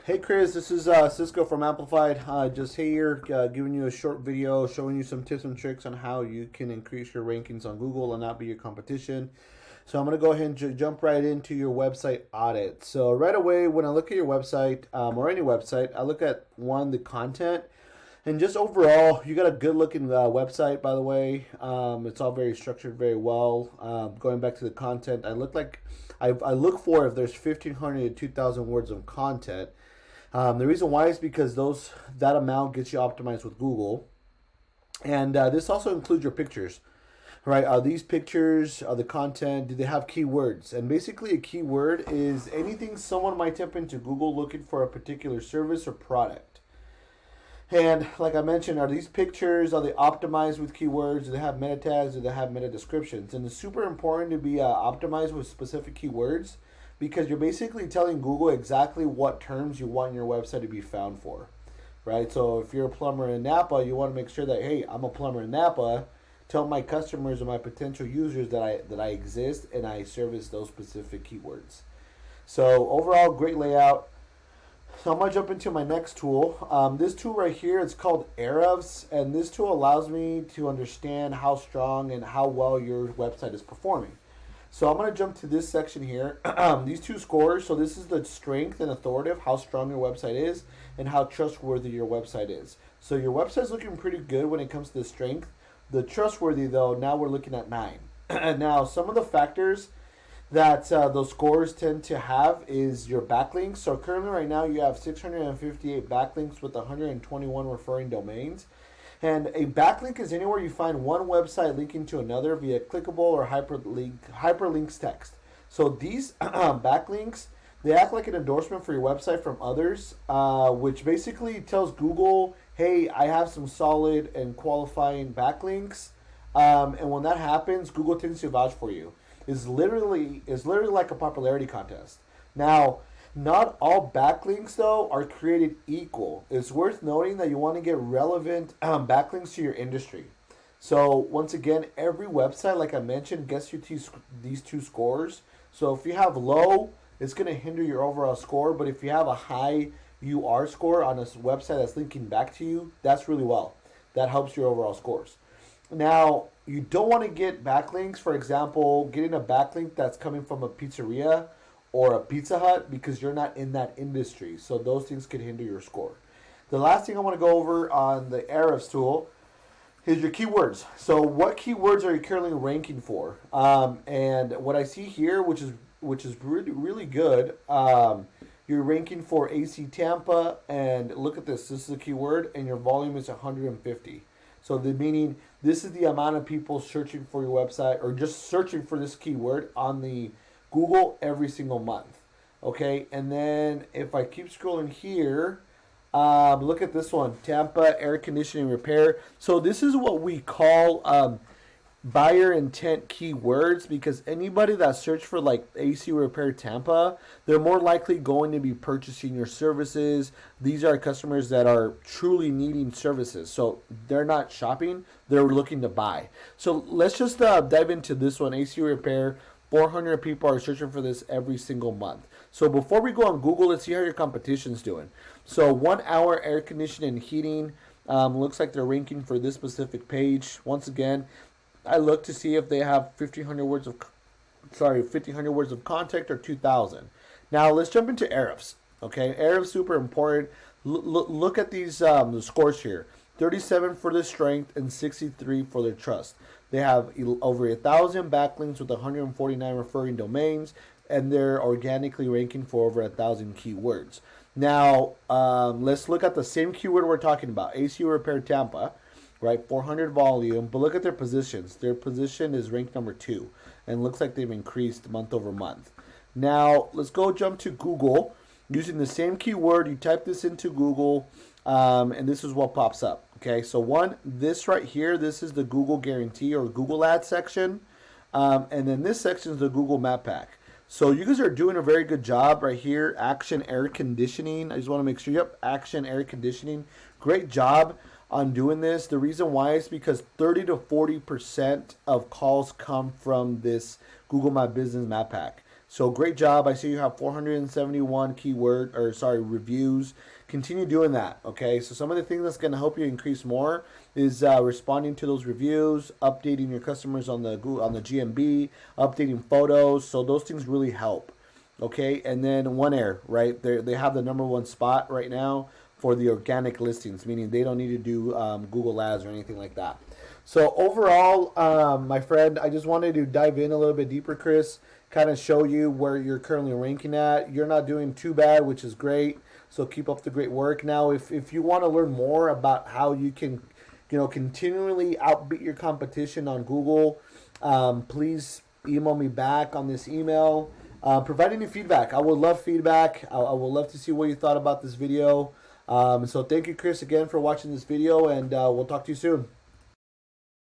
Hey Chris, this is Cisco from Amplified. Just here giving you a short video showing you some tips and tricks on how you can increase your rankings on Google and not be your competition. So I'm going to go ahead and jump right into your website audit. So right away when I look at your website or any website, I look at the content. And just overall, you got a good looking website, by the way. It's all very structured very well. Going back to the content, I look for if there's 1,500 to 2,000 words of content. The reason why is because that amount gets you optimized with Google. And this also includes your pictures, right? Are these pictures, are the content, do they have keywords? And basically a keyword is anything someone might type into Google looking for a particular service or product. And like I mentioned, are these pictures, are they optimized with keywords? Do they have meta tags? Do they have meta descriptions? And it's super important to be optimized with specific keywords because you're basically telling Google exactly what terms you want your website to be found for, right? So if you're a plumber in Napa, you want to make sure that, hey, I'm a plumber in Napa. Tell my customers or my potential users that I exist and I service those specific keywords. So overall, great layout. So I'm going to jump into my next tool. This tool right here is called Ahrefs, and this tool allows me to understand how strong and how well your website is performing. So I'm going to jump to this section here. These two scores, so this is the strength and authority of how strong your website is and how trustworthy your website is. So your website's looking pretty good when it comes to the strength. The trustworthy, though, now we're looking at 9. Now, some of the factors that those scores tend to have is your backlinks. So currently right now you have 658 backlinks with 121 referring domains. And a backlink is anywhere you find one website linking to another via clickable or hyperlinks text. So these backlinks, they act like an endorsement for your website from others, which basically tells Google, hey, I have some solid and qualifying backlinks. And when that happens, Google tends to vouch for you. Is literally like a popularity contest. Now, not all backlinks though are created equal. It's worth noting that you want to get relevant backlinks to your industry. So once again, every website, like I mentioned, gets you these two scores. So if you have low, it's going to hinder your overall score. But if you have a high UR score on a website that's linking back to you, that's really well. That helps your overall scores. Now, you don't want to get backlinks, for example, getting a backlink that's coming from a pizzeria or a Pizza Hut because you're not in that industry. So those things could hinder your score. The last thing I want to go over on the Ahrefs tool is your keywords. So what keywords are you currently ranking for? And what I see here, which is really, really good, you're ranking for AC Tampa, and look at this. This is a keyword, and your volume is 150. So meaning this is the amount of people searching for your website or just searching for this keyword on the Google every single month. Okay, and then if I keep scrolling here, look at this one, Tampa air conditioning repair. So this is what we call buyer intent keywords, because anybody that search for like AC repair Tampa, they're more likely going to be purchasing your services. These are customers that are truly needing services. So they're not shopping, they're looking to buy. So let's just dive into this one, AC repair. 400 people are searching for this every single month. So before we go on Google, let's see how your competition's doing. So 1 hour air conditioning and heating, looks like they're ranking for this specific page. Once again, I look to see if they have 1,500 words of content or 2,000. Now let's jump into Ahrefs. Okay, Ahrefs super important. Look at these the scores here: 37 for their strength and 63 for their trust. They have over 1,000 backlinks with 149 referring domains, and they're organically ranking for over 1,000 keywords. Now let's look at the same keyword we're talking about: AC repair Tampa. Right, 400 volume, but look at their positions. Their position is ranked number 2, and looks like they've increased month over month. Now, let's go jump to Google. Using the same keyword, you type this into Google, and this is what pops up. Okay, so this right here, this is the Google guarantee or Google Ads section, and then this section is the Google Map Pack. So you guys are doing a very good job right here. Action air conditioning. I just want to make sure. Yep, action air conditioning. Great job on doing this. The reason why is because 30 to 40% of calls come from this Google My Business Map Pack. So great job. I see you have 471 reviews. Continue doing that. Okay. So some of the things that's going to help you increase more is responding to those reviews, updating your customers on the Google, on the GMB, updating photos. So those things really help. Okay. And then One Air, right? They have the #1 spot right now for the organic listings, meaning they don't need to do Google Ads or anything like that. So overall, my friend, I just wanted to dive in a little bit deeper, Chris, kind of show you where you're currently ranking at. You're not doing too bad, which is great. So keep up the great work. Now, if you want to learn more about how you can, continually outbeat your competition on Google, please email me back on this email. Provide any feedback. I would love feedback. I would love to see what you thought about this video. So thank you, Chris, again for watching this video, and we'll talk to you soon.